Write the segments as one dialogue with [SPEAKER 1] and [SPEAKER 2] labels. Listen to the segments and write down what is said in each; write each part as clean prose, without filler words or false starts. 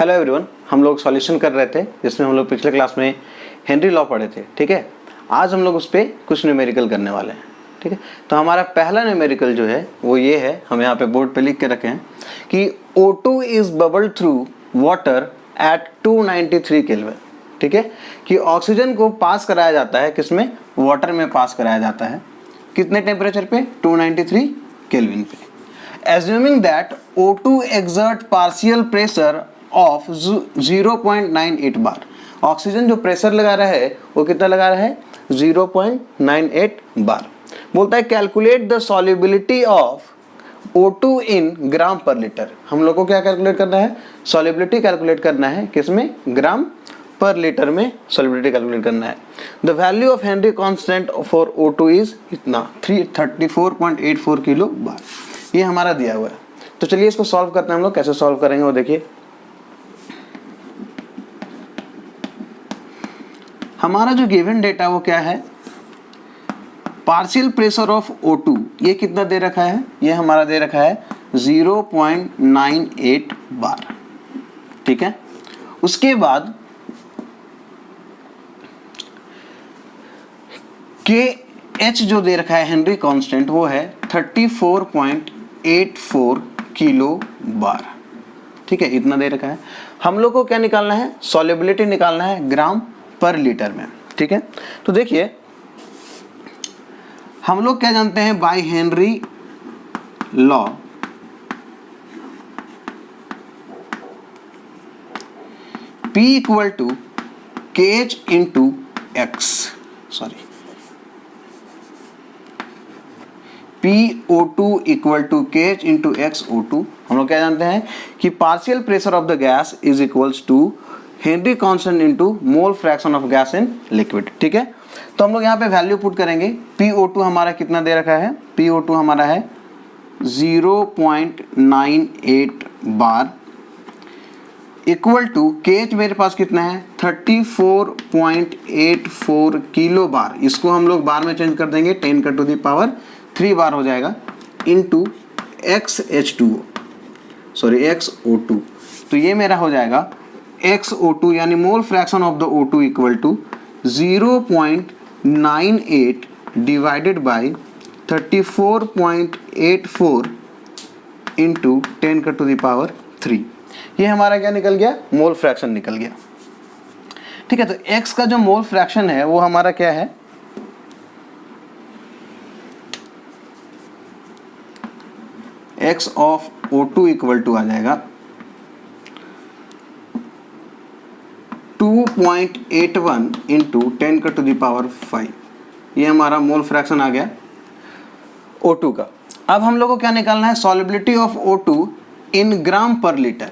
[SPEAKER 1] Hello everyone, हम लोग solution कर रहे थे जिसमें हम लोग पिछले क्लास में हेनरी लॉ पढ़े थे। ठीक है, आज हम लोग उस पर कुछ न्यूमेरिकल करने वाले हैं। ठीक है, तो हमारा पहला न्यूमेरिकल जो है वो ये है, हम यहाँ पे बोर्ड पे लिख के रखे हैं कि O2 is bubbled through water at 293 kelvin. ठीक है, कि ऑक्सीजन को पास कराया जाता है किसमें, वाटर में पास कराया जाता है। कितने टेम्परेचर पे, 293 केल्विन पे। Assuming that O2 exert partial pressure of 0.98 bar. Oxygen जो प्रेशर लगा रहा है वो कितना लगा रहा है, 0.98 बार। बोलता है calculate the solubility of O2 इन ग्राम पर लीटर। हम लोग को क्या कैलकुलेट करना है, सॉल्युबिलिटी कैलकुलेट करना है किसमें, ग्राम पर लीटर में सॉल्युबिलिटी कैलकुलेट करना है। The value of Henry constant for O2 is इतना 334.84 किलो बार। ये हमारा दिया हुआ है। तो चलिए इसको सॉल्व करते हैं हम लोग। कैसे सॉल्व करेंगे वो देखिए। हमारा जो गिवन डेटा वो क्या है, पार्शियल प्रेशर ऑफ O2 ये कितना दे रखा है, ये हमारा दे रखा है 0.98 बार। ठीक है, उसके बाद KH जो दे रखा है हेनरी कांस्टेंट वो है 34.84 किलो बार। ठीक है, इतना दे रखा है। हम लोग को क्या निकालना है, सॉल्युबिलिटी निकालना है ग्राम पर लीटर में। ठीक है, तो देखिए हम लोग क्या जानते हैं, by Henry law P equal to KH into x, sorry PO2 equal to KH into XO2। हम लोग क्या जानते हैं कि partial pressure of the gas is equals to Henry constant into mole fraction of gas in liquid. ठीक है, तो हम लोग यहाँ पे वैल्यू पुट करेंगे। PO2 हमारा कितना दे रखा है, PO2 हमारा है 0.98 बार इक्वल टू KH मेरे पास कितना है 34.84 किलो बार। इसको हम लोग बार में चेंज कर देंगे, 10 का टू दी पावर 3 बार हो जाएगा, इंटू XO2। तो ये मेरा हो जाएगा XO2 यानी mole fraction of the O2 equal to 0.98 divided by 34.84 into 10 का टू द पावर 3। ये हमारा क्या निकल गया, मोल फ्रैक्शन निकल गया। ठीक है, तो X का जो मोल फ्रैक्शन है वो हमारा क्या है, X of O2 equal to आ जाएगा 2.81 इंटू 10 का टू दी पावर 5। ये हमारा मोल फ्रैक्शन आ गया O2 का। अब हम लोग को क्या निकालना है, सॉल्युबिलिटी ऑफ O2 इन ग्राम पर लीटर।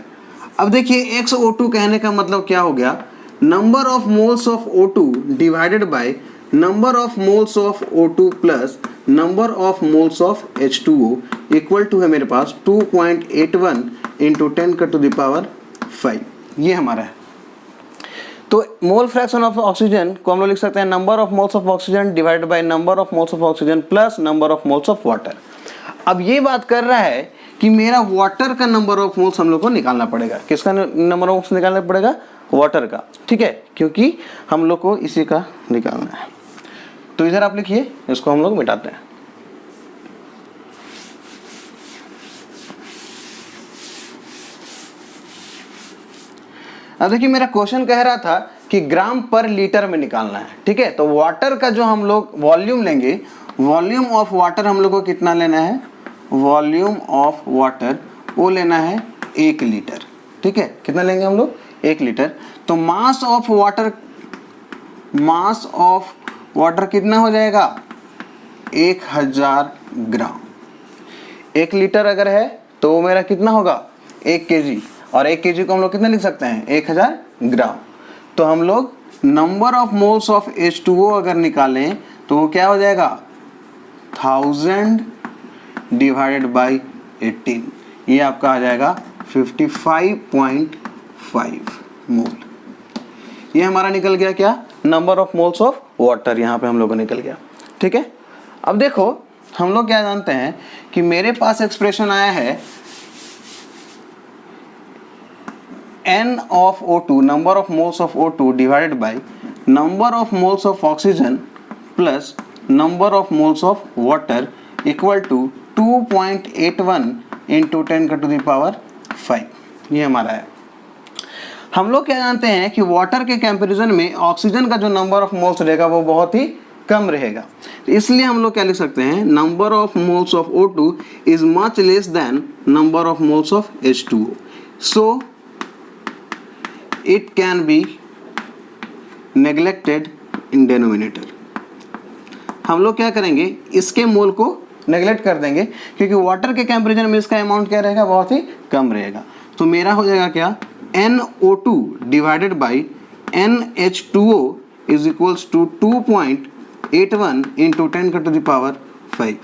[SPEAKER 1] अब देखिए XO2 कहने का मतलब क्या हो गया, number of moles of O2 divided by number of moles of O2 plus number of moles of H2O equal to है मेरे पास 2.81 इंटू 10 का टू द पावर 5। ये हमारा है। तो मोल फ्रैक्शन ऑफ ऑक्सीजन को हम लोग लिख सकते हैं number of moles of oxygen divided by number of moles of oxygen plus number of moles of water. अब ये बात कर रहा है कि मेरा वाटर का नंबर ऑफ मोल्स हम लोग को निकालना पड़ेगा। किसका नंबर ऑफ मोल्स निकालना पड़ेगा, वाटर का। ठीक है, क्योंकि हम लोग को इसी का निकालना है। तो इधर आप लिखिए, इसको हम लोग मिटाते हैं। अब देखिए मेरा क्वेश्चन कह रहा था कि ग्राम पर लीटर में निकालना है। ठीक है, तो वाटर का जो हम लोग वॉल्यूम लेंगे, वॉल्यूम ऑफ वाटर हम लोग को कितना लेना है, वॉल्यूम ऑफ वाटर वो लेना है 1 लीटर। ठीक है, कितना लेंगे हम लोग, 1 लीटर। तो मास ऑफ वाटर कितना हो जाएगा, 1000 ग्राम। 1 लीटर अगर है तो वो मेरा कितना होगा, 1 kg। और 1 kg को हम लोग कितना लिख सकते हैं, 1000 ग्राम। तो हम लोग number of moles of H2O अगर निकालें तो वो क्या हो जाएगा, 1000 डिवाइडेड बाई 18। ये आपका आ जाएगा 55.5 मोल। ये हमारा निकल गया क्या, number of moles of water, यहाँ पे हम लोग को निकल गया। ठीक है, अब देखो हम लोग क्या जानते हैं कि मेरे पास एक्सप्रेशन आया है n of O2, number of moles of O2 divided by number of moles of oxygen plus number of moles of water equal to 2.81 into 10 to the power 5। ये हमारा है। हम लोग क्या जानते हैं कि वाटर के कंपैरिजन में ऑक्सीजन का जो नंबर ऑफ मोल्स रहेगा वो बहुत ही कम रहेगा, तो इसलिए हम लोग क्या लिख सकते हैं, number of moles of O2 is much less than number of moles of H2O, so it can be neglected in denominator. हम लोग क्या करेंगे, इसके मोल को नेग्लेक्ट कर देंगे क्योंकि वाटर के कंपैरिजन में इसका अमाउंट क्या रहेगा, बहुत ही कम रहेगा। तो मेरा हो जाएगा क्या, NO2 divided by NH2O is equals to 2.81 into 10 to the power 5।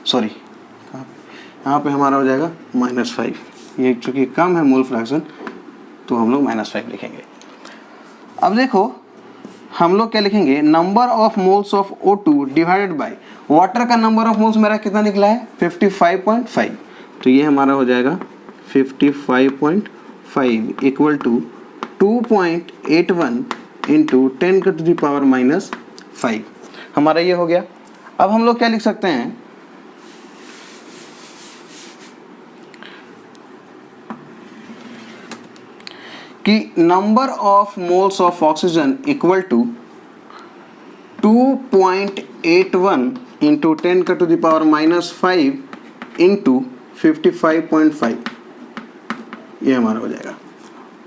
[SPEAKER 1] Sorry, यहाँ पे हमारा हो जाएगा -5। ये चूँकि कम है मोल फ्रैक्शन तो हम लोग -5 लिखेंगे। अब देखो हम लोग क्या लिखेंगे, number of moles of O2 divided by water का नंबर ऑफ मोल्स मेरा कितना निकला है, 55.5। तो ये हमारा हो जाएगा 55.5 equal to 2.81 into 10 to the power -5। हमारा ये हो गया। अब हम लोग क्या लिख सकते हैं कि number of moles of oxygen equal to 2.81 into 10 to the power -5 into 55.5, ये हमारा हो जाएगा।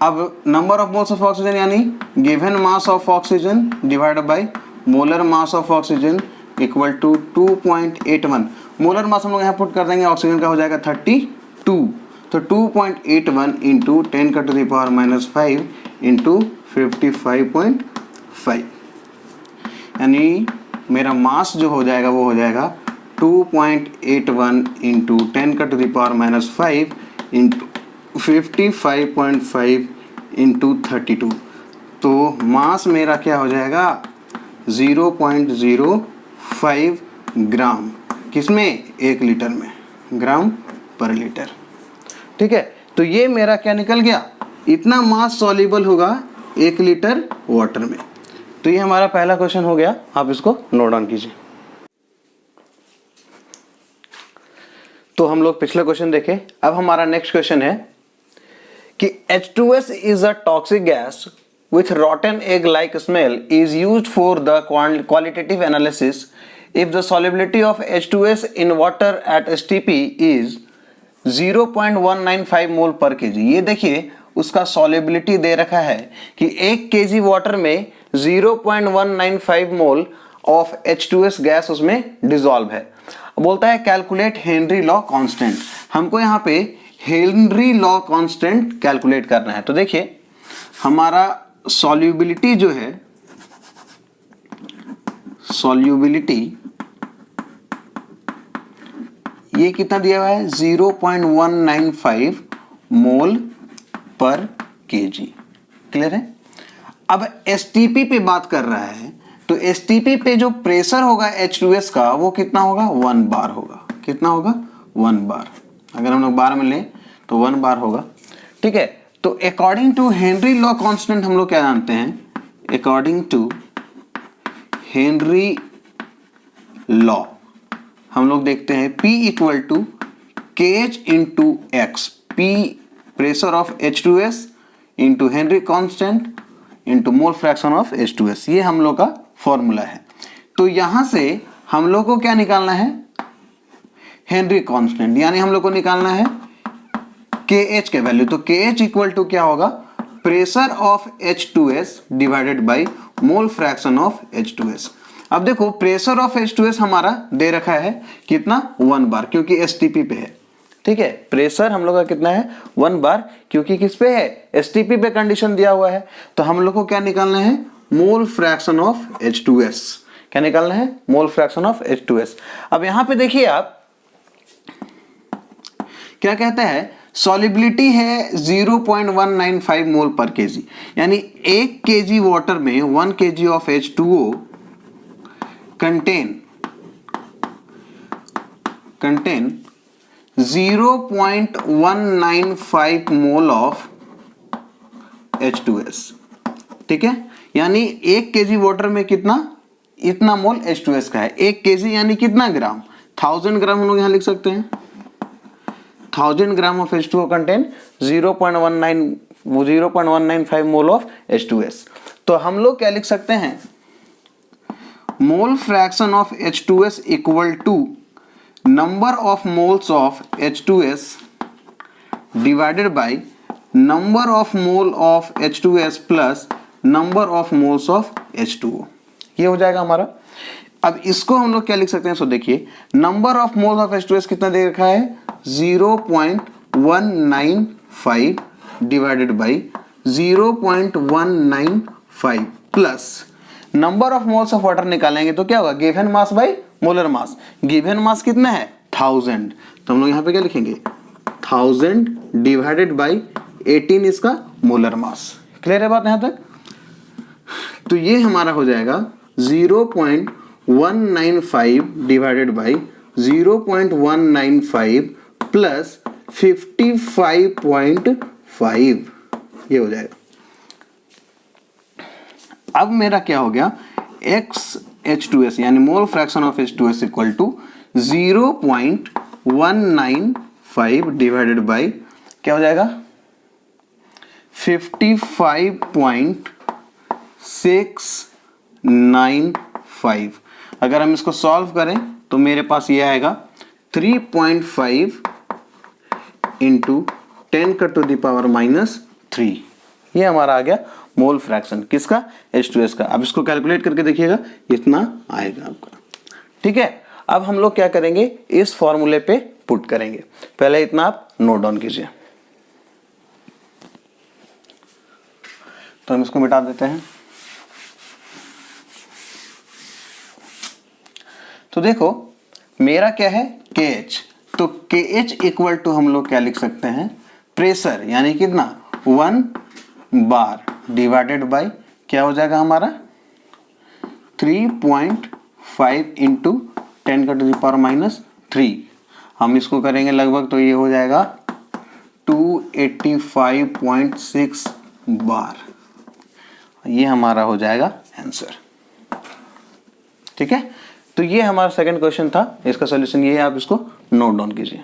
[SPEAKER 1] अब number of moles of oxygen यानी given mass of oxygen divided by molar mass of oxygen equal to 2.81। Molar mass हम लोग यहाँ put कर देंगे, ऑक्सीजन का हो जाएगा 32, तो 2.81 into 10 to the power -5 into 55.5, यानी मेरा मास जो हो जाएगा वो हो जाएगा 2.81 into 10 to the power -5 into 55.5 into 32। तो मास मेरा क्या हो जाएगा, 0.05 ग्राम, किसमें, 1 लीटर में, ग्राम पर लीटर। ठीक है, तो ये मेरा क्या निकल गया, इतना मास सॉल्युबल होगा 1 लीटर वाटर में। तो ये हमारा पहला क्वेश्चन हो गया, आप इसको नोट डाउन कीजिए। तो हम लोग पिछले क्वेश्चन देखे, अब हमारा नेक्स्ट क्वेश्चन है कि H2S is a toxic gas with rotten egg like smell is used for the qualitative analysis if the solubility of H2S in water at STP is 0.195 मोल पर kg। ये देखिए उसका solubility दे रखा है कि 1 kg वाटर में 0.195 मोल ऑफ H2S गैस उसमें dissolve है। बोलता है कैलकुलेट हेनरी लॉ कांस्टेंट। हमको यहाँ पे हेनरी लॉ कांस्टेंट कैलकुलेट करना है। तो देखिए हमारा सॉल्युबिलिटी जो है, सॉल्युबिलिटी ये कितना दिया हुआ है, 0.195 मोल पर केजी। क्लियर है। अब एसटीपी पे बात कर रहा है, तो एसटीपी पे जो प्रेशर होगा H2S का वो कितना होगा, 1 बार होगा। कितना होगा, 1 बार। अगर हम लोग बार में लें तो 1 बार होगा। ठीक है, तो according to Henry law constant हम लोग क्या जानते हैं, अकॉर्डिंग टू हेनरी लॉ हम लोग देखते हैं P equal to KH into x. P pressure of H2S into Henry constant into mole fraction of H2S, ये हम लोग का फॉर्मूला है। तो यहां से हम लोग को क्या निकालना है, हेनरी कांस्टेंट, यानी हम लोग को निकालना है KH के वैल्यू। तो KH इक्वल टू क्या होगा, pressure of H2S divided by mole fraction of H2S। अब देखो प्रेशर ऑफ H2S हमारा दे रखा है कितना, 1 बार, क्योंकि STP पे है। ठीक है, प्रेशर हम लोग का कितना है, 1 बार, क्योंकि किस पे है, STP पे कंडीशन दिया हुआ है। तो हम लोग को क्या निकालना है, मोल फ्रैक्शन ऑफ H2S। क्या निकालना है, मोल फ्रैक्शन ऑफ H2S। अब यहां पे देखिए आप क्या कहता है, सॉल्युबिलिटी है 0.195 मोल पर केजी, यानी 1 केजी वाटर में 1 KG of H2O contain 0.195 mole of H2S, ठीक है। यानी 1 kg वाटर में कितना, इतना मोल H2S का है। 1 kg यानी कितना ग्राम, 1000 ग्राम हम लोग यहाँ लिख सकते हैं। 1000 gram of H2O contain 0.195 mole of H2S। तो हम लोग क्या लिख सकते हैं, mole fraction of H2S equal to number of moles of H2S divided by number of mole of H2S plus number of moles of H2O। ये हो जाएगा हमारा। अब इसको हम लोग क्या लिख सकते हैं, सो देखिए number of moles of H2S कितना दे रखा है 0.195 divided bye 0.195 plus number of moles of water निकालेंगे तो क्या होगा, given mass by molar mass. Given mass कितना है 1000, तो हम लोग यहाँ पे क्या लिखेंगे 1000 डिवाइडेड बाय 18 इसका मोलर मास। क्लियर है बात यहाँ तक। तो ये हमारा हो जाएगा 0.195 डिवाइडेड बाय 0.195 प्लस 55.5, ये हो जाएगा। अब मेरा क्या हो गया, XH2S यानी mole fraction of H2S equal to 0.195 divided by क्या हो जाएगा 55.695। अगर हम इसको सॉल्व करें तो मेरे पास ये आएगा 3.5 इंटू 10 का टू द पावर -3। ये हमारा आ गया मोल फ्रैक्शन किसका, H2S का। अब इसको कैलकुलेट करके देखिएगा, इतना आएगा आपका। ठीक है, अब हम लोग क्या करेंगे, इस फॉर्मूले पे पुट करेंगे। पहले इतना आप नोट डाउन कीजिए। तो हम इसको मिटा देते हैं। तो देखो मेरा क्या है KH, तो KH इक्वल टू हम लोग क्या लिख सकते हैं, प्रेशर यानी कितना 1 बार डिवाइडेड बाय क्या हो जाएगा हमारा 3.5 इंटू 10 का टू द पावर -3। हम इसको करेंगे लगभग तो ये हो जाएगा 285.6 बार। ये हमारा हो जाएगा आंसर। ठीक है, तो ये हमारा सेकंड क्वेश्चन था। इसका सॉल्यूशन ये है, आप इसको नोट डाउन कीजिए।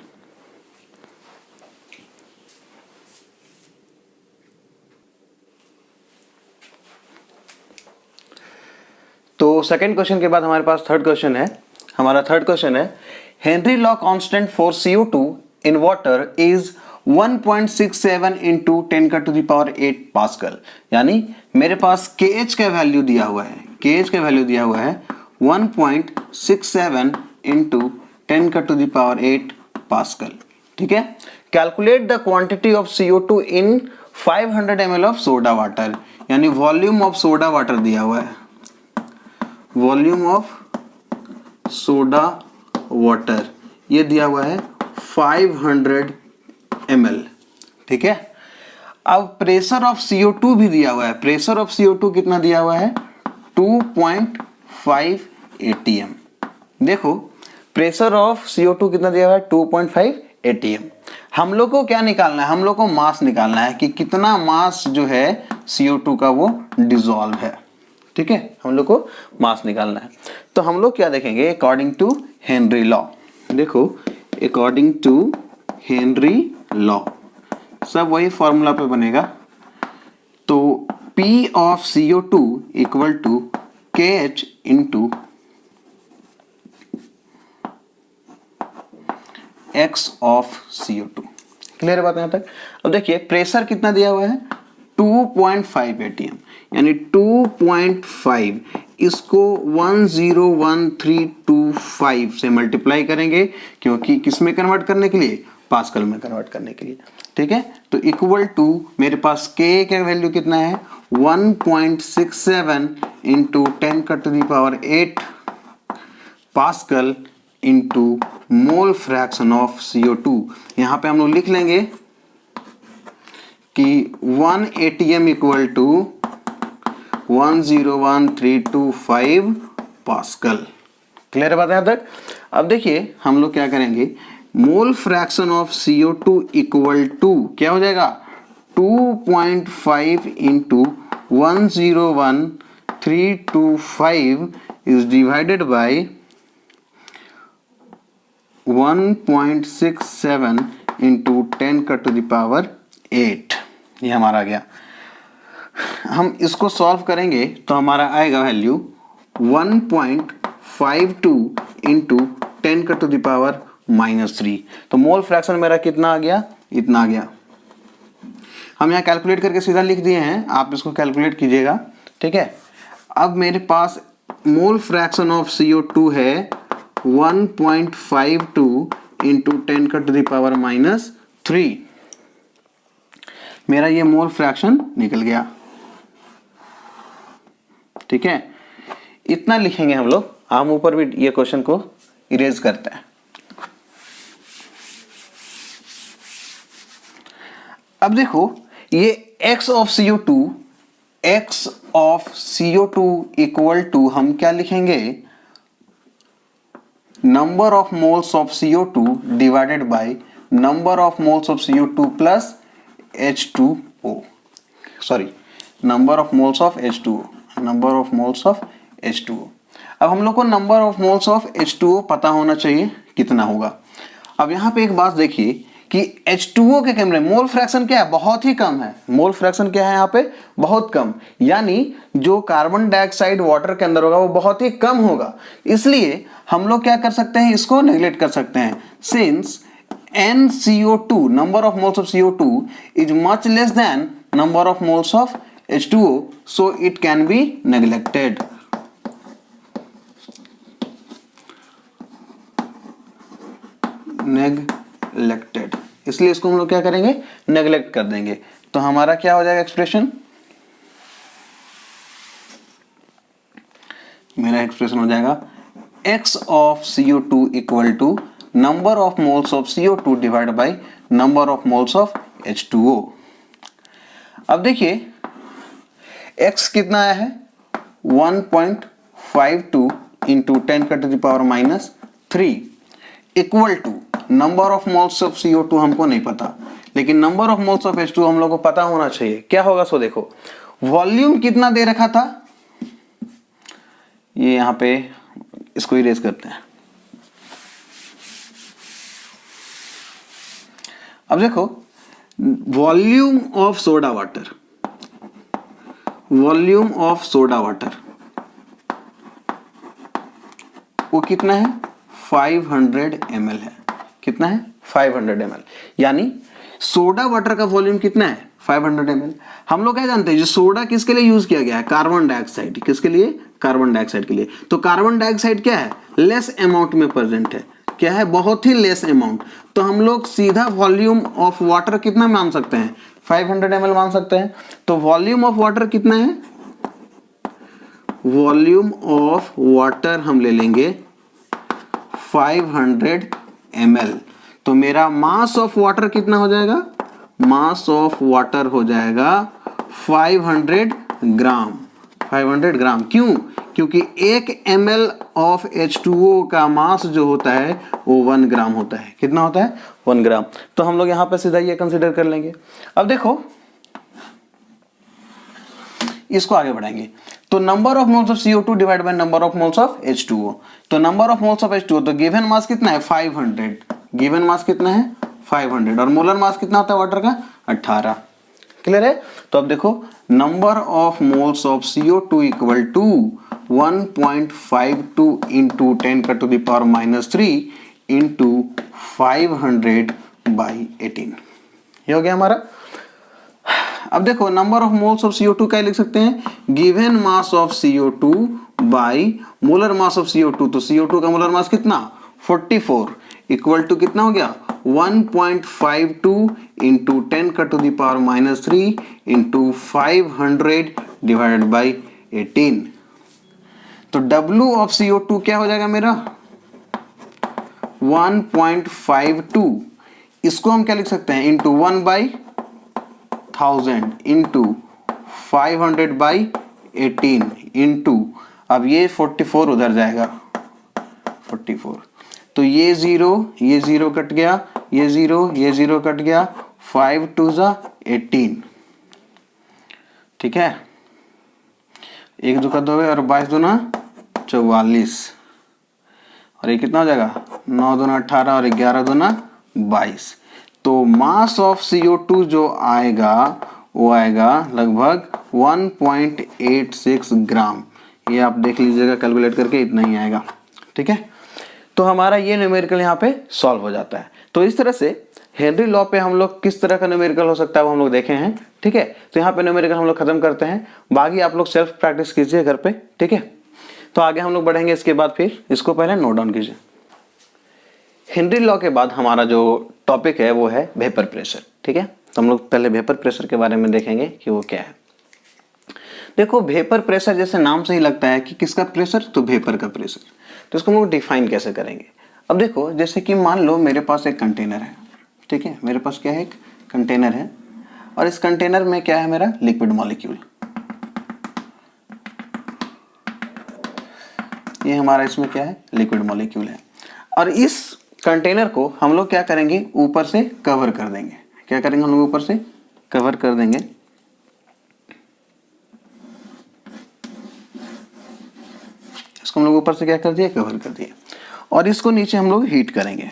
[SPEAKER 1] तो सेकंड क्वेश्चन के बाद हमारे पास थर्ड क्वेश्चन है। हमारा थर्ड क्वेश्चन है, Henry law constant for CO2 in water is 1.67 into 10 का टू द पावर 8 पास्कल। यानी मेरे पास KH का वैल्यू दिया हुआ है, KH का वैल्यू दिया हुआ है 1.67 इंटू 10 का टू द पावर 8 पास्कल। ठीक है, calculate the quantity of CO2 in 500 ml of soda water. यानी वॉल्यूम ऑफ सोडा वाटर दिया हुआ है, वॉल्यूम ऑफ सोडा वाटर ये दिया हुआ है 500 ml। ठीक है, अब प्रेशर ऑफ CO2 भी दिया हुआ है। प्रेशर ऑफ CO2 कितना दिया हुआ है 2.5 atm। देखो प्रेशर ऑफ CO2 कितना दिया हुआ है 2.5 atm। हम लोग को क्या निकालना है, हम लोग को मास निकालना है कि कितना मास जो है CO2 का वो डिसॉल्व है। ठीक है, हम लोग को मास निकालना है। तो हम लोग क्या देखेंगे, अकॉर्डिंग टू हेनरी लॉ। देखो अकॉर्डिंग टू हेनरी लॉ सब वही फॉर्मूला पे बनेगा। तो P of CO2 equal to KH into X of CO2। Clear है बात यहाँ तक। अब देखिए प्रेशर कितना दिया हुआ है 2.5 atm, यानी 2.5 इसको 101325 से मल्टीप्लाई करेंगे, क्योंकि किस में कन्वर्ट करने के लिए, पास्कल में कन्वर्ट करने के लिए। ठीक है, तो इक्वल टू मेरे पास K का वैल्यू कितना है 1.67 इंटू 10 का to the power 8 pascal into mole fraction of CO2। यहाँ पे हम लोग लिख लेंगे कि 1 atm equal to 101325 pascal. Clear है बात यहाँ तक। अब देखिए हम लोग क्या करेंगे, mole fraction of CO2 equal to क्या हो जाएगा 2.5 into 101,325 is divided by 1.67 into 10 का टू द पावर 8। ये हमारा आ गया। हम इसको सॉल्व करेंगे तो हमारा आएगा वैल्यू 1.52 इंटू 10 का टू द पावर -3। तो मोल फ्रैक्शन मेरा कितना आ गया, इतना आ गया। हम यहाँ कैलकुलेट करके सीधा लिख दिए हैं, आप इसको कैलकुलेट कीजिएगा, ठीक है। अब मेरे पास मोल फ्रैक्शन ऑफ CO2 है 1.52 इंटू 10 का टू द पावर -3। मेरा ये मोल फ्रैक्शन निकल गया, ठीक है। इतना लिखेंगे हम लोग। हम ऊपर भी ये क्वेश्चन को इरेज करते हैं। अब देखो ये x of CO2 equal to हम क्या लिखेंगे, number of moles of CO2 divided by number of moles of CO2 plus H2O, sorry number of moles of H2O, number of moles of H2O। अब हम लोग को number of moles of H2O पता होना चाहिए कितना होगा। अब यहाँ पे एक बात देखिए कि H2O के केंद्र में मोल फ्रैक्शन क्या है, बहुत ही कम है। मोल फ्रैक्शन क्या है यहाँ पे, बहुत कम, यानी जो कार्बन डाइऑक्साइड वाटर के अंदर होगा वो बहुत ही कम होगा। इसलिए हम लोग क्या कर सकते हैं, इसको नेग्लेक्ट कर सकते हैं। Since NCO2 number of moles of CO2 is much less than number of moles of H2O, so it can be neglected. Neglected, इसलिए इसको हम लोग क्या करेंगे, नेग्लेक्ट कर देंगे। तो हमारा क्या हो जाएगा एक्सप्रेशन, मेरा एक्सप्रेशन हो जाएगा x of CO2 equal to number of moles of CO2 divide by number of moles of H2O। अब देखिए x कितना आया है 1.52 इंटू 10 का to the power -3 equal to number of moles of CO2 हमको नहीं पता, लेकिन number of moles of H2O हम लोग को पता होना चाहिए। क्या होगा, सो देखो वॉल्यूम कितना दे रखा था, ये यहां पे इसको इरेज करते हैं। अब देखो volume of soda water, volume of soda water वो कितना है 500 ml है। कितना है 500 ml, यानी सोडा वाटर का वॉल्यूम कितना है 500 ml। हम लोग क्या जानते हैं, जो सोडा किसके लिए यूज किया गया है, कार्बन डाइऑक्साइड। किसके लिए, कार्बन डाइऑक्साइड के लिए। तो कार्बन डाइऑक्साइड क्या है, लेस अमाउंट में प्रेजेंट है। क्या है, बहुत ही लेस अमाउंट। तो हम लोग सीधा वॉल्यूम ऑफ वाटर कितना मान सकते हैं, 500 ml मान सकते हैं। तो वॉल्यूम ऑफ वाटर कितना है, वॉल्यूम ऑफ वाटर हम ले लेंगे 500 ml। तो मेरा मास ऑफ वाटर कितना हो जाएगा, मास ऑफ वाटर हो जाएगा 500 ग्राम। 500 ग्राम क्यों, क्योंकि 1 ml ऑफ H2O का मास जो होता है वो 1 ग्राम होता है। कितना होता है, 1 ग्राम। तो हम लोग यहां पे सीधा ये कंसीडर कर लेंगे। अब देखो इसको आगे बढ़ाएंगे। तो number of moles of CO2 divide by number of moles of H2O। तो number of moles of H2O, तो गिवन मास कितना है 500, गिवन मास कितना है 500, और मोलर मास कितना होता है वाटर का 18। क्लियर है। तो अब देखो number of moles of CO2 equal to 1.52 into 10 का टू द पावर -3 इंटू 500/18। ये हो गया हमारा। अब देखो number of moles of CO2 क्या लिख सकते हैं, given mass of CO2 bye molar mass of CO2। तो CO2 का मोलर मास कितना 44 इक्वल टू कितना हो गया 1.52 इंटू 10 का to the power -3 into 500 divided by 18। तो W ऑफ CO2 क्या हो जाएगा मेरा 1.52, इसको हम क्या लिख सकते हैं इंटू 1/1000 इंटू 500/18 इंटू, अब ये 44 उधर जाएगा 44। तो ये जीरो कट गया, ये जीरो कट गया, 5 2 ज़ा 18। ठीक है, 1 2 का 2 है और 22 दूना 44 और ये कितना हो जाएगा 9 दूना 18 और 11 दूना 22। तो मास ऑफ CO2 जो आएगा वो आएगा लगभग 1.86 ग्राम। ये आप देख लीजिएगा कैलकुलेट करके, इतना ही आएगा। ठीक है, तो हमारा ये न्यूमेरिकल यहाँ पे सॉल्व हो जाता है। तो इस तरह से हेनरी लॉ पे हम लोग किस तरह का न्यूमेरिकल हो सकता है वो हम लोग देखे हैं। ठीक है, तो यहाँ पे न्यूमेरिकल हम लोग खत्म करते हैं, बाकी आप लोग सेल्फ प्रैक्टिस कीजिए घर पे। ठीक है, तो आगे हम लोग बढ़ेंगे इसके बाद, फिर इसको पहले नोट डाउन कीजिए। हेनरी लॉ के बाद हमारा जो टॉपिक है वो है वेपर प्रेशर। ठीक है, तो हम लोग पहले वेपर प्रेशर के बारे में देखेंगे कि वो क्या है। देखो, वेपर प्रेशर जैसे नाम से ही लगता है कि किसका प्रेशर, तो वेपर का प्रेशर। तो इसको हम लोग डिफाइन कैसे करेंगे। अब देखो, जैसे कि मान लो मेरे पास एक कंटेनर है। ठीक है, मेरे पास क्या है, एक कंटेनर है और इस कंटेनर में क्या है, मेरा लिक्विड मॉलिक्यूल। ये हमारा इसमें क्या है, लिक्विड मॉलिक्यूल है। और इस कंटेनर को हम लोग क्या करेंगे, ऊपर से कवर कर देंगे। क्या करेंगे हम लोग, ऊपर से कवर कर देंगे। इसको हम लोग ऊपर से क्या कर दिए, कवर कर दिए। और इसको नीचे हम लोग हीट करेंगे।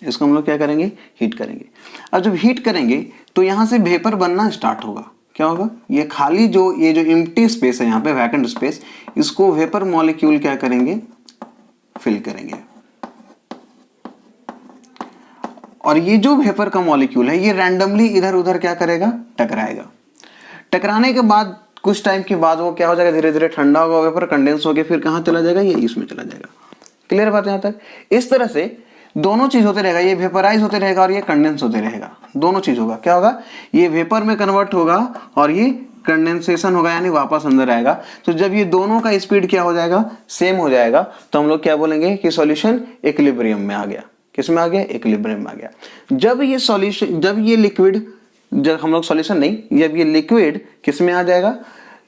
[SPEAKER 1] इसको हम लोग क्या करेंगे, हीट करेंगे। अब जब हीट करेंगे तो यहां से वेपर बनना स्टार्ट होगा। क्या होगा, ये खाली जो एम्प्टी स्पेस है यहाँ पे, वैकेंट स्पेस, इसको वेपर मॉलिक्यूल क्या करेंगे, फिल करेंगे। और ये जो वेपर का मॉलिक्यूल है ये रैंडमली इधर उधर क्या करेगा, टकराएगा। टकराने के बाद कुछ टाइम के बाद वो क्या हो जाएगा, धीरे धीरे ठंडा होगा वेपर, कंडेंस होकर फिर कहाँ चला जाएगा, ये इसमें चला जाएगा। क्लियर बात है यहाँ तक। इस तरह से दोनों चीज होते रहेगा, ये वेपराइज होते रहेगा और ये कंडेंस होते रहेगा। दोनों चीज होगा, क्या होगा, ये वेपर में कन्वर्ट होगा और ये कंडेंसेशन होगा, यानी वापस अंदर आएगा। तो जब ये दोनों का स्पीड क्या हो जाएगा, सेम हो जाएगा, तो हम लोग क्या बोलेंगे कि सॉल्यूशन इक्विलिब्रियम में आ गया। किस में आ गया, इक्विलिब्रियम में आ गया। जब ये सॉल्यूशन, जब ये लिक्विड, जब हम लोग सॉल्यूशन नहीं, जब ये लिक्विड किस में आ जाएगा,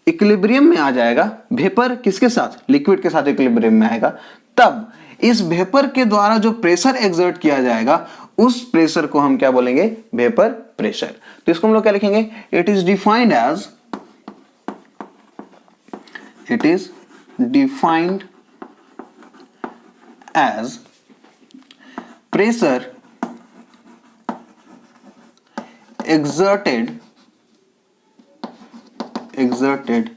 [SPEAKER 1] इक्विलिब्रियम में आ जाएगा। वेपर किसके साथ, लिक्विड के साथ इक्विलिब्रियम में आएगा। तब इस वेपर के द्वारा जो प्रेशर एक्सर्ट किया जाएगा उस प्रेशर को हम क्या बोलेंगे, वेपर प्रेशर। तो इसको हम लोग क्या लिखेंगे, it is defined as pressure exerted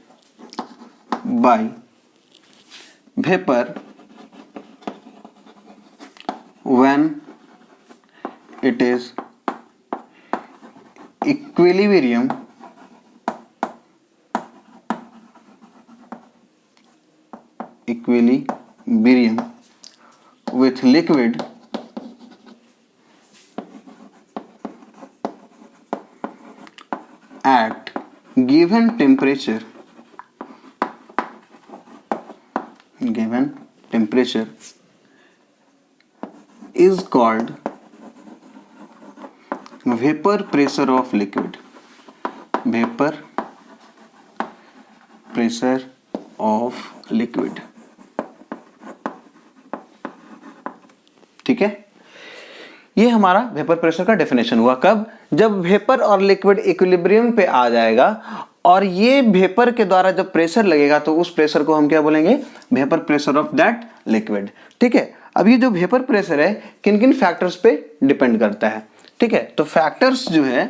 [SPEAKER 1] by vapor when it is equilibrium with liquid at given temperature is called vapor pressure of liquid. Vapor pressure of liquid. ठीक है, ये हमारा वेपर प्रेशर का डेफिनेशन हुआ। कब, जब वेपर और liquid equilibrium पे आ जाएगा और ये वेपर के द्वारा जब प्रेशर लगेगा तो उस प्रेशर को हम क्या बोलेंगे, vapour pressure of that liquid. ठीक है, अब ये जो वेपर प्रेशर है किन किन फैक्टर्स पे डिपेंड करता है। ठीक है, तो फैक्टर्स जो है,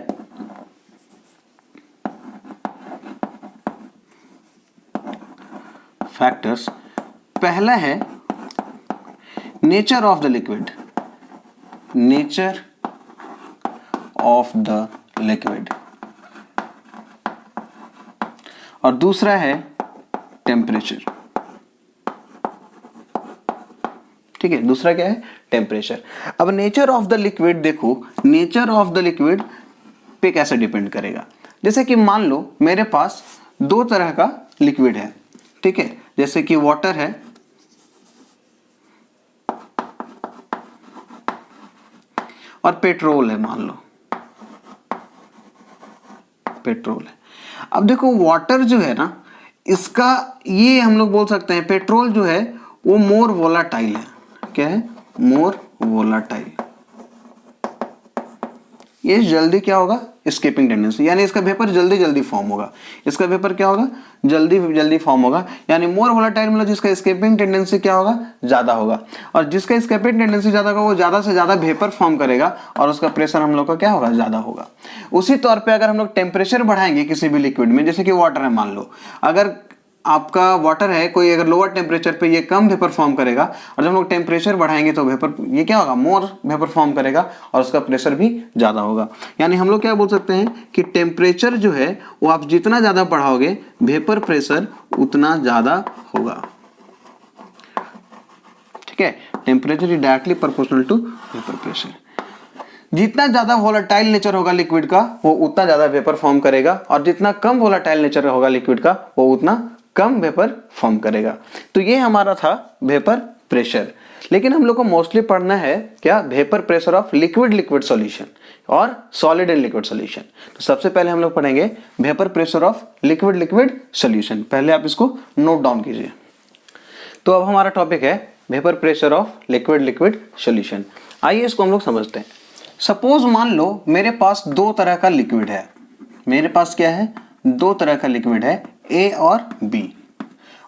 [SPEAKER 1] फैक्टर्स पहला है nature of the liquid, nature of the liquid, और दूसरा है टेम्परेचर। ठीक है, दूसरा क्या है, टेम्परेचर। अब नेचर ऑफ द लिक्विड देखो, नेचर ऑफ द लिक्विड पे कैसे डिपेंड करेगा। जैसे कि मान लो मेरे पास दो तरह का लिक्विड है। ठीक है, जैसे कि वाटर है और पेट्रोल है, मान लो पेट्रोल है। अब देखो वाटर जो है ना, इसका ये हम लोग बोल सकते हैं पेट्रोल जो है वो मोर वोलाटाइल है। क्या है? More volatile. ये जल्दी क्या होगा? एस्केपिंग टेंडेंसी, यानी इसका वेपर जल्दी जल्दी फॉर्म होगा। इसका वेपर क्या होगा? जल्दी जल्दी फॉर्म होगा। यानी मोर वोलाटाइल मतलब जिसका एस्केपिंग टेंडेंसी क्या होगा? ज्यादा होगा। और जिसका एस्केपिंग टेंडेंसी ज्यादा होगा वो ज्यादा से ज्यादा वेपर फॉर्म करेगा और उसका प्रेशर हम लोग का क्या होगा? ज्यादा होगा। उसी तौर पे अगर हम लोग टेम्परेचर बढ़ाएंगे किसी भी लिक्विड में, जैसे कि वाटर है, मान लो अगर आपका वाटर है कोई, अगर लोअर टेम्परेचर पे ये कम वेपर फॉर्म करेगा और जब हम लोग टेम्परेचर बढ़ाएंगे तो वेपर ये क्या होगा? मोर वेपर फॉर्म करेगा और उसका प्रेशर भी ज्यादा होगा। यानी हम लोग क्या बोल सकते हैं कि टेम्परेचर जो है वो आप जितना ज्यादा बढ़ाओगे वेपर प्रेशर उतना ज्यादा होगा। ठीक है, temperature is directly proportional to vapour pressure. जितना ज्यादा वोलेटाइल नेचर होगा लिक्विड का वो उतना ज्यादा वेपर फॉर्म करेगा, और जितना कम वोलेटाइल नेचर होगा लिक्विड का वो उतना कम वेपर फॉर्म करेगा। तो ये हमारा था वेपर प्रेशर। लेकिन हम लोग को मोस्टली पढ़ना है क्या? Vapour pressure of liquid liquid solution और सॉलिड एंड लिक्विड सॉल्यूशन। तो सबसे पहले हम लोग पढ़ेंगे vapour pressure of liquid liquid solution. पहले आप इसको नोट डाउन कीजिए। तो अब हमारा टॉपिक है vapour pressure of liquid liquid solution. आइए इसको हम लोग समझते हैं। सपोज मान लो मेरे पास दो तरह का लिक्विड है। मेरे पास क्या है? दो तरह का लिक्विड है, ए और बी,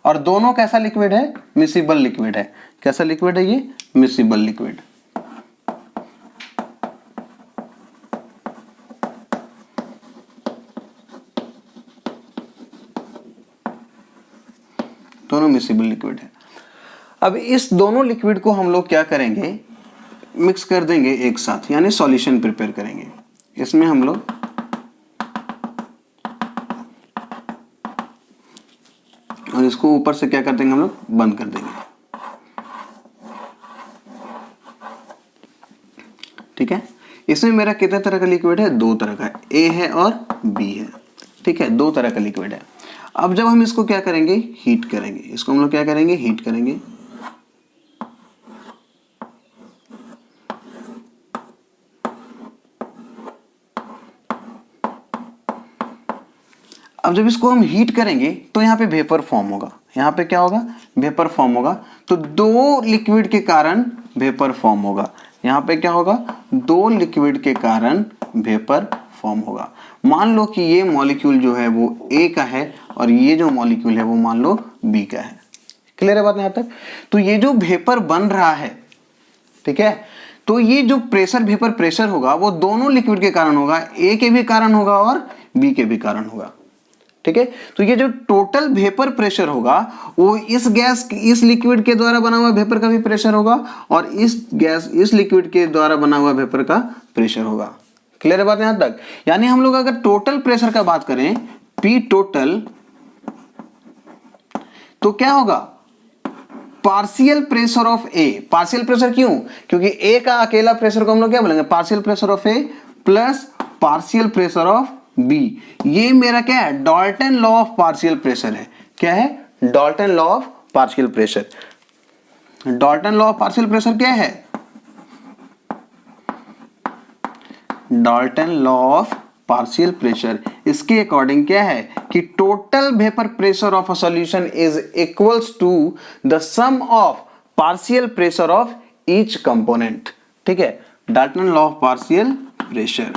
[SPEAKER 1] और दोनों कैसा लिक्विड है? मिसिबल लिक्विड है। कैसा लिक्विड है ये? Miscible liquid. दोनों मिसिबल लिक्विड है। अब इस दोनों लिक्विड को हम लोग क्या करेंगे? मिक्स कर देंगे एक साथ, यानी सॉल्यूशन प्रिपेयर करेंगे। इसमें हम लोग और इसको ऊपर से क्या कर देंगे? हम लोग बंद कर देंगे। ठीक है, इसमें मेरा कितने तरह का लिक्विड है? दो तरह का, ए है और बी है। ठीक है, दो तरह का लिक्विड है। अब जब हम इसको क्या करेंगे? हीट करेंगे। इसको हम लोग क्या करेंगे? हीट करेंगे। अब जब इसको हम हीट करेंगे तो यहाँ पे वेपर फॉर्म होगा। यहाँ पे क्या होगा? वेपर फॉर्म होगा। तो दो लिक्विड के कारण वेपर फॉर्म होगा। यहाँ पे क्या होगा? दो लिक्विड के कारण वेपर फॉर्म होगा। मान लो कि ये मॉलिक्यूल जो है वो ए का है और ये जो मॉलिक्यूल है वो मान लो बी का है। क्लियर है बात यहाँ तक? तो ये जो वेपर बन रहा है, ठीक है, तो ये जो प्रेशर वेपर प्रेशर होगा वो दोनों लिक्विड के कारण होगा, ए के भी कारण होगा और बी के भी कारण होगा। ठीक है, तो ये जो टोटल वेपर प्रेशर होगा वो इस गैस इस लिक्विड के द्वारा बना हुआ वेपर का भी प्रेशर होगा और इस लिक्विड के द्वारा बना हुआ वेपर का प्रेशर होगा। क्लियर है बात यहां तक? यानी हम लोग अगर टोटल प्रेशर का बात करें, पी टोटल, तो क्या होगा? Partial pressure of A. Partial pressure क्यों? क्योंकि ए का अकेला प्रेशर को हम लोग क्या बोलेंगे? Partial pressure of A plus partial pressure of B. ये मेरा क्या है? Dalton law of partial pressure है। क्या है? Dalton law of partial pressure. Dalton law of partial pressure क्या है? Dalton law of partial pressure, इसके अकॉर्डिंग क्या है कि total vapour pressure of a solution is equals to the sum of partial pressure of each component. ठीक है, Dalton law of partial pressure.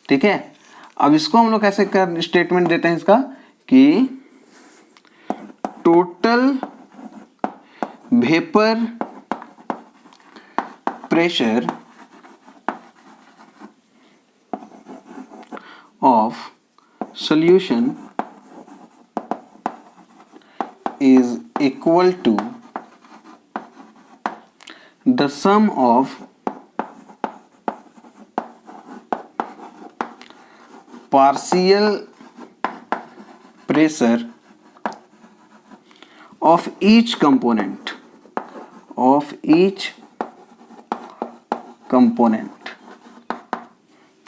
[SPEAKER 1] ठीक है, अब इसको हम लोग कैसे कर स्टेटमेंट देते हैं इसका कि total vapour pressure of solution is equal to the sum of partial pressure of each component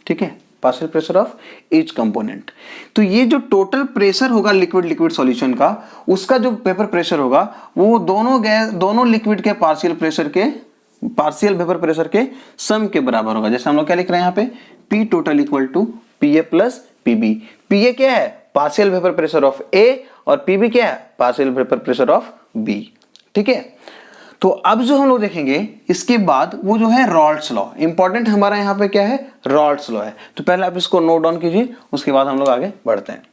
[SPEAKER 1] ठीक है, partial pressure of each component. तो ये जो टोटल प्रेशर होगा लिक्विड लिक्विड सॉल्यूशन का, उसका जो वेपर प्रेशर होगा वो दोनों लिक्विड के पार्शियल वेपर प्रेशर के सम के बराबर होगा। जैसे हम लोग क्या लिख रहे हैं यहाँ पे? P total equal to P A plus PB. PA क्या है? Partial vapour pressure of A, और पीबी क्या है? Partial vapour pressure of B. ठीक है, तो अब जो हम लोग देखेंगे इसके बाद वो जो है रॉल्ट्स लॉ, इंपॉर्टेंट हमारा यहाँ पे क्या है? रॉल्ट्स लॉ है। तो पहले आप इसको नोट डाउन कीजिए, उसके बाद हम लोग आगे बढ़ते हैं।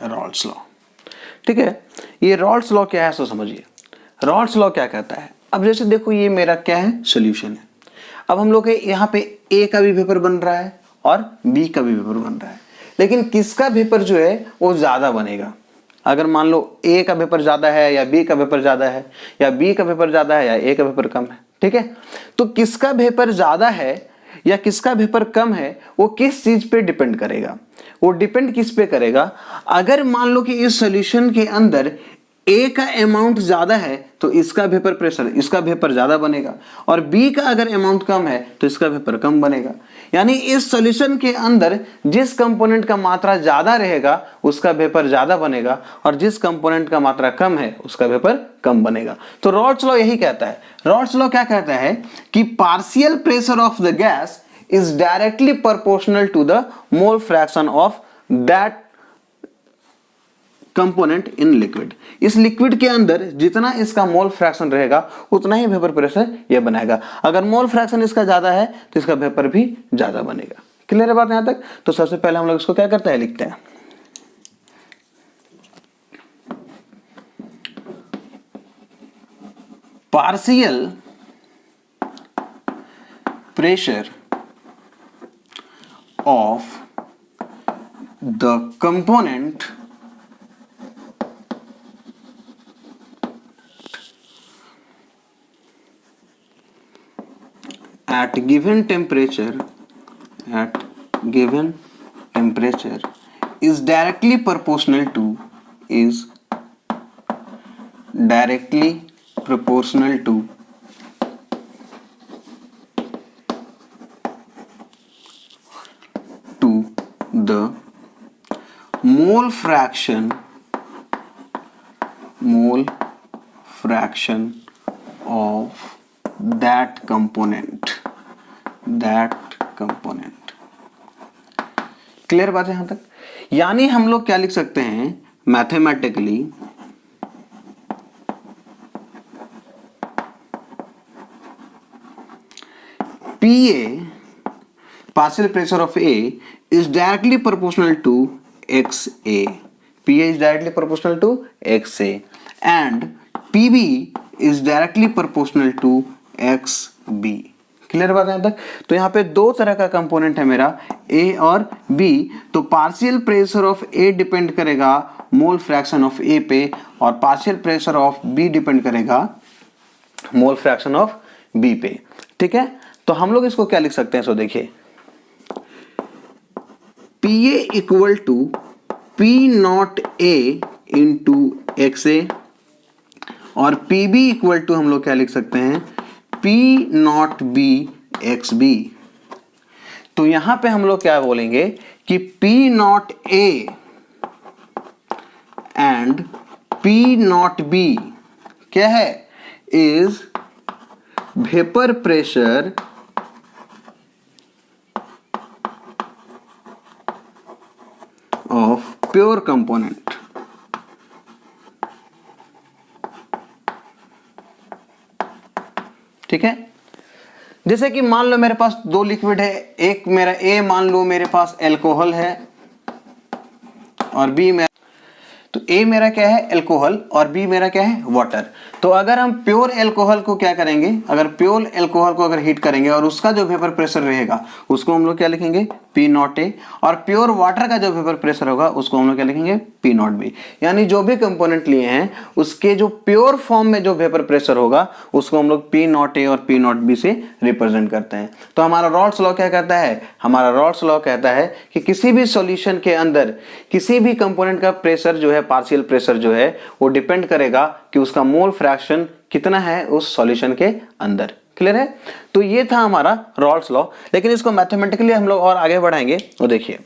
[SPEAKER 1] रॉल्ट्स लॉ, ठीक है। ये रॉल्ट्स लॉ क्या है सो समझिए। रॉल्ट्स लॉ क्या कहता है? अब जैसे देखो ये मेरा क्या है? सॉल्यूशन है। अब हम लोग के यहाँ पे ए का भी वेपर बन रहा है और बी का भी वेपर बन रहा है, लेकिन किसका वेपर जो है वो ज्यादा बनेगा? अगर मान लो ए का वेपर ज्यादा है या बी का वेपर ज्यादा है, या बी का वेपर ज्यादा है या ए का वेपर कम है, ठीक है, तो किसका वेपर ज्यादा है या किसका वेपर कम है वो किस चीज पे डिपेंड करेगा? वो डिपेंड किस पे करेगा? अगर मान लो कि इस सॉल्यूशन के अंदर ए का अमाउंट ज्यादा है तो इसका वेपर प्रेशर, इसका वेपर ज्यादा बनेगा, और बी का अगर अमाउंट कम है तो इसका वेपर कम बनेगा। यानी इस सॉल्यूशन के अंदर जिस कंपोनेंट का मात्रा ज्यादा रहेगा उसका वेपर ज्यादा बनेगा, और जिस कंपोनेंट का मात्रा कम है उसका वेपर कम बनेगा। तो रॉल्ट्स लॉ यही कहता है। रॉल्ट्स लॉ क्या कहता है कि partial pressure of the gas is directly proportional to the mole fraction of that component in liquid। इस लिक्विड के अंदर जितना इसका मोल फ्रैक्शन रहेगा उतना ही वेपर प्रेशर ये बनाएगा। अगर मोल फ्रैक्शन इसका ज्यादा है तो इसका वेपर भी ज्यादा बनेगा। क्लियर है बात यहां तक? तो सबसे पहले हम लोग इसको क्या करते हैं? लिखते हैं partial pressure of the component at given temperature is directly proportional to the mole fraction of that component। Clear बात है यहां तक? यानी हम लोग क्या लिख सकते हैं mathematically, PA partial pressure of A is directly proportional to XA। PA is directly proportional to XA and PB is directly proportional to XB। Clear बात है यहां तक? तो यहाँ पे दो तरह का कंपोनेंट है मेरा, A और B। तो partial pressure of A depend करेगा मोल फ्रैक्शन ऑफ A पे, और partial pressure of B depend करेगा मोल फ्रैक्शन ऑफ B पे। ठीक है, तो हम लोग इसको क्या लिख सकते हैं? सो देखिए PA equal to P not A into XA, और PB इक्वल टू हम लोग क्या लिख सकते हैं? P not B XB। तो यहां पे हम लोग क्या बोलेंगे कि P not A and P not B क्या है? Is vapour pressure of pure component। ठीक है, जैसे कि मान लो मेरे पास दो लिक्विड है, एक मेरा A मान लो मेरे पास अल्कोहल है और B मेरा, तो A मेरा क्या है? अल्कोहल, और B मेरा क्या है? वाटर। तो अगर हम प्योर अल्कोहल को क्या करेंगे? अगर प्योर अल्कोहल को अगर हीट करेंगे और उसका जो वेपर प्रेशर रहेगा उसको हम लोग क्या लिखेंगे? पी नॉट ए, और प्योर वाटर का जो वेपर प्रेशर होगा उसको हम लोग क्या लिखेंगे, पी नॉट बी। यानी जो भी कंपोनेंट लिए हैं उसके जो प्योर फॉर्म में जो वेपर प्रेशर होगा उसको हम लोग पी नॉट ए और पी नॉट बी से रिप्रेजेंट करते हैं। तो हमारा रॉल्स लॉ क्या कहता है, हमारा रॉल्स लॉ कहता है कि किसी भी सॉल्यूशन के अंदर किसी भी कंपोनेंट का प्रेशर जो है, पार्शियल प्रेशर जो है, वो डिपेंड करेगा कि उसका मोल फ्रैक्शन कितना है उस सॉल्यूशन के अंदर। क्लियर है? तो ये था हमारा रॉल्स लॉ, लेकिन इसको मैथमेटिकली हम लोग और आगे बढ़ाएंगे। वो देखिए,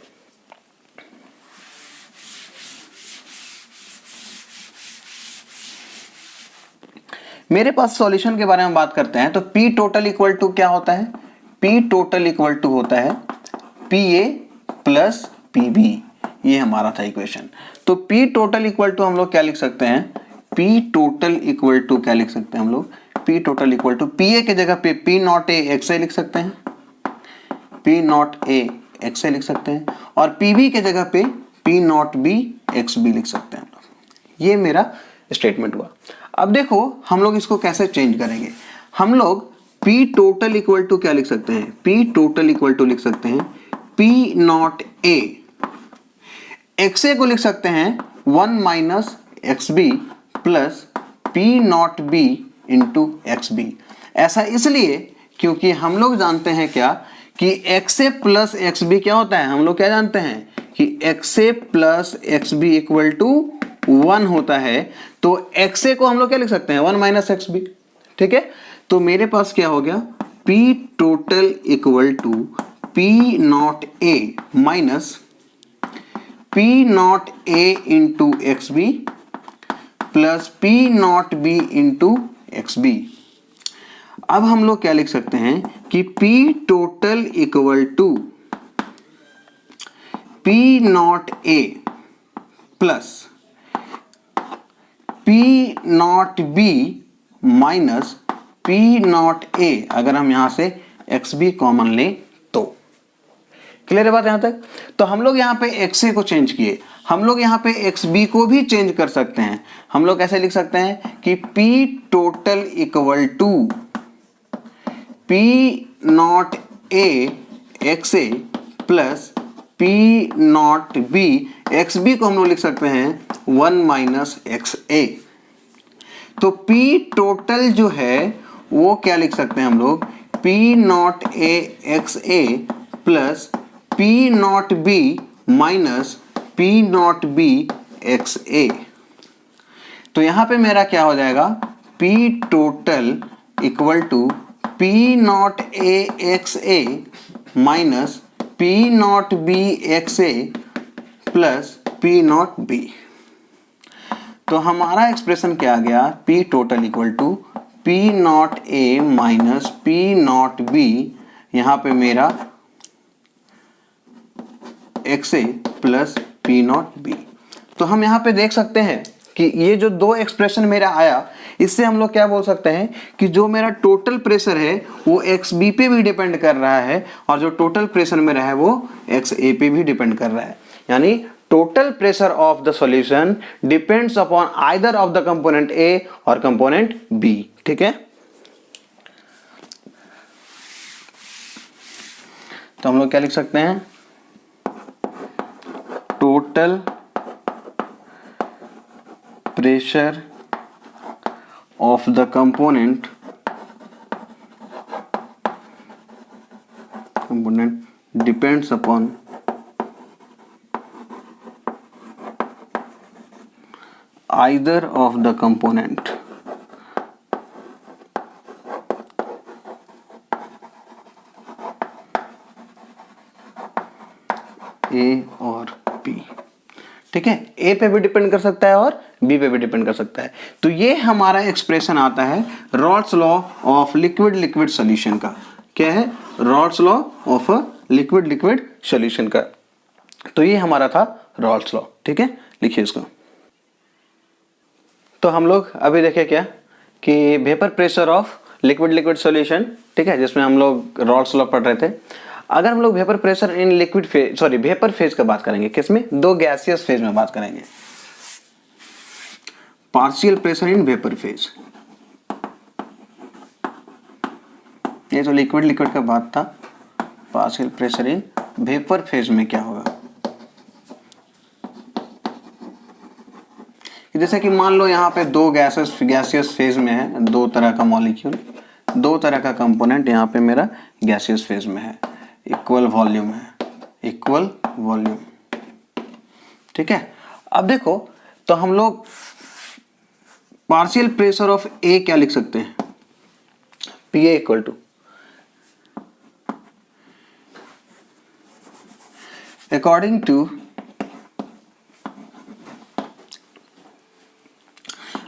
[SPEAKER 1] मेरे पास सॉल्यूशन के बारे में बात करते हैं तो P टोटल इक्वल टू क्या होता है, P टोटल इक्वल टू होता है PA प्लस PB। ये हमारा था इक्वेशन। तो P टोटल इक्वल टू हम लोग क्या लिख सकते हैं, P टोटल इक्वल टू क्या लिख सकते हैं हम लोग, P total equal to PA के जगह पे P नॉट A XA लिख सकते हैं, P नॉट A XA लिख सकते हैं, और PB के जगह पे P नॉट B XB लिख सकते हैं। ये मेरा स्टेटमेंट हुआ। अब देखो हम लोग इसको कैसे चेंज करेंगे। हम लोग P टोटल इक्वल टू क्या लिख सकते हैं, P टोटल इक्वल टू लिख सकते हैं P नॉट A, XA को लिख सकते हैं 1 minus XB plus P not B into XB। ऐसा इसलिए क्योंकि हम लोग जानते हैं क्या कि XA प्लस XB क्या होता है, हम लोग क्या जानते हैं कि XA plus XB equal to 1 होता है। तो XA को हम लोग क्या लिख सकते हैं, 1 माइनस XB। ठीक है, तो मेरे पास क्या हो गया, P total equal to P not A minus P not A into XB plus P not B into XB। अब हम लोग क्या लिख सकते हैं कि P total equal to P not A plus P not B minus P not A, अगर हम यहां से XB कॉमन लें तो। क्लियर है बात यहां तक? तो हम लोग यहां पे XA को चेंज किए, हम लोग यहां पे XB को भी चेंज कर सकते हैं। हम लोग कैसे लिख सकते हैं कि P total equal to P not A XA plus P not B, XB को हम लोग लिख सकते हैं 1 माइनस XA। तो P टोटल जो है वो क्या लिख सकते हैं हम लोग, P not A XA plus P not B minus P not B XA। तो यहां पे मेरा क्या हो जाएगा, P total equal to P not A XA minus P not B XA plus P not B। तो हमारा एक्सप्रेशन क्या आ गया, P total equal to P not A minus P not B, यहां पे मेरा XA plus P not B। तो हम यहां पे देख सकते हैं कि ये जो दो एक्सप्रेशन मेरा आया, इससे हम लोग क्या बोल सकते हैं कि जो मेरा टोटल प्रेशर है वो XB पे भी डिपेंड कर रहा है, और जो टोटल प्रेशर मेरा है वो XA पे भी डिपेंड कर रहा है। यानी total pressure of the solution depends upon either of the component A और कंपोनेंट B। ठीक है, तो हम लोग क्या लिख सकते हैं, total pressure of the component depends upon either of the component A और B। ठीक है, A पे भी डिपेंड कर सकता है और B पे भी डिपेंड कर सकता है। तो ये हमारा एक्सप्रेशन आता है Rawls law of liquid liquid solution का। क्या है, Rawls law of a liquid liquid solution का। तो ये हमारा था रॉल्स लॉ। ठीक है, लिखिए इसको। तो हम लोग अभी देखे क्या कि vapour pressure of liquid liquid solution, ठीक है, जिसमें हम लोग रॉल्स लॉ पढ़ रहे थे। अगर हम लोग vapour pressure in liquid phase, sorry vapour phase का बात करेंगे, किसमें, दो गैसियस फेज में बात करेंगे। Partial pressure in vapour phase, ये जो लिक्विड लिक्विड का बात था, partial pressure in vapour phase में क्या होगा। जैसे कि मान लो यहाँ पे दो गैसियस फेज में है, दो तरह का मॉलिक्यूल, दो तरह का कंपोनेंट यहाँ पे मेरा गैसियस फेज में है, इक्वल वॉल्यूम है, इक्वल वॉल्यूम। ठीक है, अब देखो तो हम लोग पार्शियल प्रेशर ऑफ ए क्या लिख सकते हैं, P A equal to according to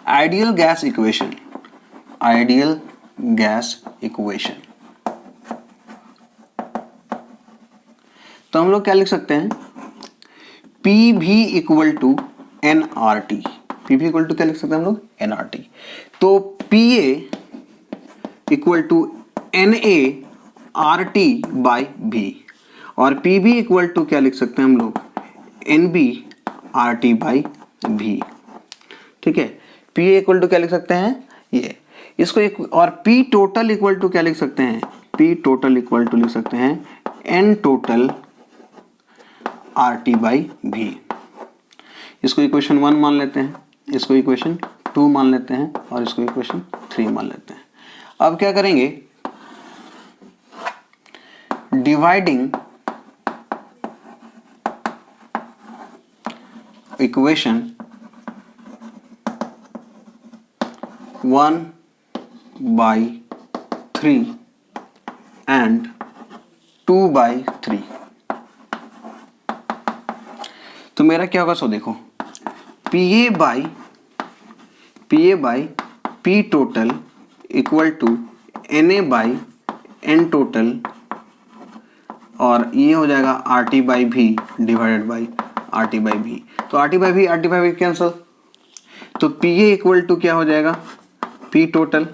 [SPEAKER 1] ideal gas equation, ideal gas equation. तो हम लोग क्या लिख सकते हैं, P V equal to N R T, P V equal to क्या लिख सकते हैं हम लोग, एन आर टी। तो P A equal to N A R T by V, और पी बी इक्वल टू क्या लिख सकते हैं हम लोग, N B R T by V. ठीक है, पी ए इक्वल टू क्या लिख सकते हैं ये, इसको एक, और पी टोटल इक्वल टू क्या लिख सकते हैं, पी टोटल इक्वल टू लिख सकते हैं N total R T by V. इसको इक्वेशन 1 मान लेते हैं, इसको इक्वेशन 2 मान लेते हैं, और इसको इक्वेशन 3 मान लेते हैं। अब क्या करेंगे, dividing equation 1 by 3 and 2 by 3, तो मेरा क्या होगा, सो देखो P A by P total equal to N A by N total, और ये हो जाएगा R T by V divided by R T by V. तो R T by V cancel, तो पी ए इक्वल टू क्या हो जाएगा, P total,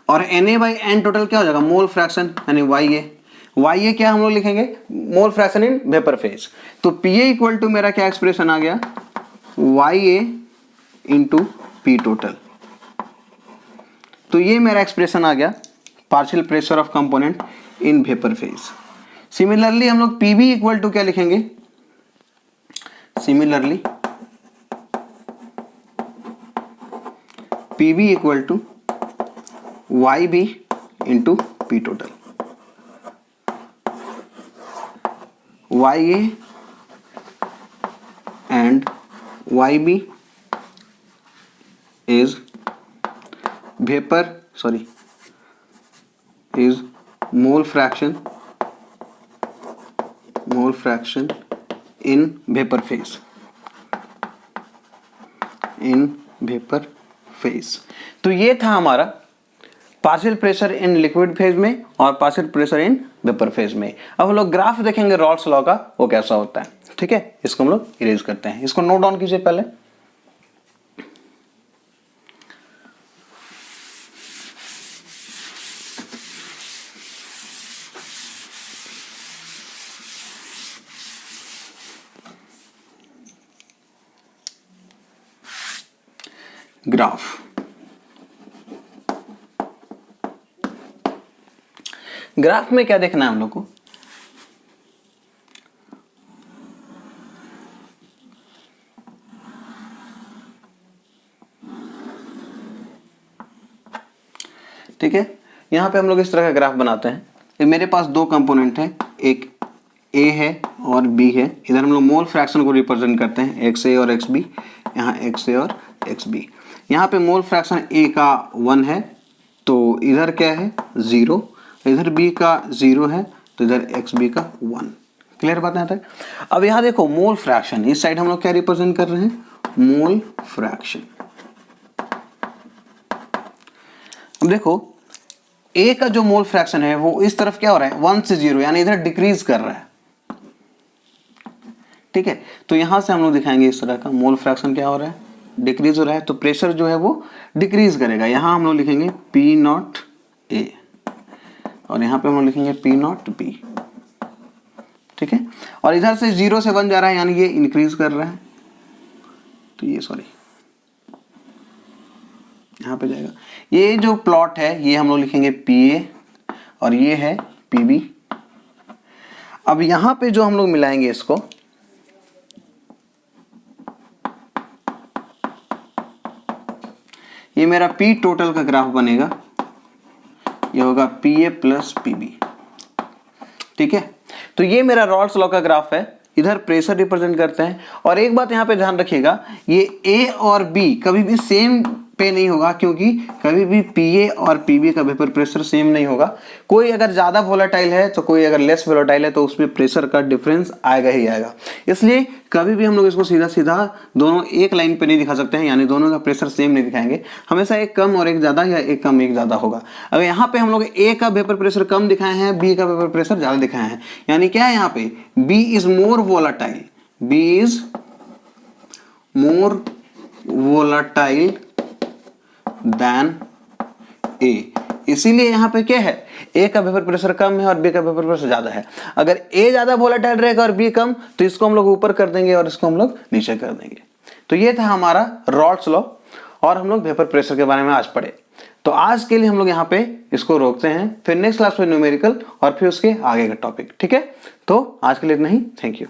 [SPEAKER 1] और N A by N total क्या हो जाएगा, मोल फ्रैक्शन, यानी वाई ए। वाई ए क्या हम लोग लिखेंगे, mole fraction in vapour phase. तो पी ए इक्वल टू मेरा क्या एक्सप्रेशन आ गया, Y A into P total. तो ये मेरा एक्सप्रेशन आ गया partial pressure of component in vapour phase. Similarly हम लोग पी बी इक्वल टू क्या लिखेंगे, similarly P B equal to Y B into P total, Y A and Y B is is mole fraction in vapor phase, तो ये था हमारा partial pressure in liquid phase में और partial pressure in vapour phase में। अब हम लोग ग्राफ देखेंगे रॉल्स लॉ का, वो कैसा होता है। ठीक है, इसको हम लोग इरेज करते हैं, इसको नोट डाउन कीजिए पहले। ग्राफ में क्या देखना है हम लोग को, ठीक है। यहां पे हम लोग इस तरह का ग्राफ बनाते हैं। मेरे पास दो कंपोनेंट हैं, एक ए है और बी है। इधर हम लोग मोल फ्रैक्शन को रिप्रेजेंट करते हैं, एक्स ए और एक्स बी। यहाँ एक्स ए और एक्स बी। यहाँ पे मोल फ्रैक्शन ए का 1 है, तो इधर क्या है 0, इधर बी का 0 है, तो इधर एक्स बी का 1। क्लियर बात है यहाँ तक। अब यहाँ देखो मोल फ्रैक्शन, इस साइड हम लोग क्या रिप्रेजेंट कर रहे हैं, मोल फ्रैक्शन। अब देखो ए का जो मोल फ्रैक्शन है वो इस तरफ क्या हो रहा है 1 से 0, यानी इधर डिक्रीज कर रहा है। ठीक है, तो यहां से हम लोग दिखाएंगे इस तरह का मोल फ्रैक्शन क्या हो रहा है, डिक्रीज हो रहा है, तो प्रेशर जो है वो डिक्रीज करेगा। यहां हम लोग लिखेंगे पी नॉट ए और यहां पे हम लोग लिखेंगे पी नॉट बी। ठीक है, और इधर से 0 से 1 जा रहा है, यानी ये इंक्रीज कर रहा है, तो ये सॉरी यहाँ पे जाएगा। ये जो प्लॉट है ये हम लोग लिखेंगे पी ए और ये है पी बी। अब यहां पे जो हम लोग मिलाएंगे इसको, ये मेरा पी टोटल का ग्राफ बनेगा, ये होगा P A plus P B. ठीक है, तो ये मेरा रॉल्स लॉ का ग्राफ है, इधर प्रेशर रिप्रेजेंट करते हैं। और एक बात यहाँ पे ध्यान रखिएगा, ये ए और बी कभी भी सेम पे नहीं होगा, क्योंकि कभी भी पीए और पीबी का वेपर प्रेशर सेम नहीं होगा। कोई अगर ज़्यादा वोलेटाइल है तो कोई अगर लेस वोलेटाइल है तो उसमें प्रेशर का डिफरेंस आएगा ही आएगा। इसलिए कभी भी हम लोग इसको सीधा सीधा दोनों एक लाइन पे नहीं दिखा सकते हैं, यानी दोनों का प्रेशर सेम नहीं दिखाएंगे, हमेशा एक कम और एक ज़्यादा या एक कम एक ज़्यादा होगा। अगर यहाँ पे हम लोग ए का वेपर प्रेशर कम दिखाए हैं, बी का वेपर प्रेशर ज़्यादा दिखाए हैं, यानी क्या है यहाँ पे B is more volatile, B is more volatile than A. इसीलिए यहाँ पे क्या है, ए का वेपर प्रेशर कम है और बी का वेपर प्रेशर ज्यादा है। अगर ए ज्यादा वोलेटाइल रहेगा और बी कम, तो इसको हम लोग ऊपर कर देंगे और इसको हम लोग नीचे कर देंगे। तो ये था हमारा रॉल्स लॉ, और हम लोग वेपर प्रेशर के बारे में आज पढ़े। तो आज के लिए हम लोग यहाँ पे इसको रोकते हैं, फिर नेक्स्ट क्लास में न्यूमेरिकल और फिर उसके आगे का टॉपिक। ठीक है, तो आज के लिए इतना ही। Thank you.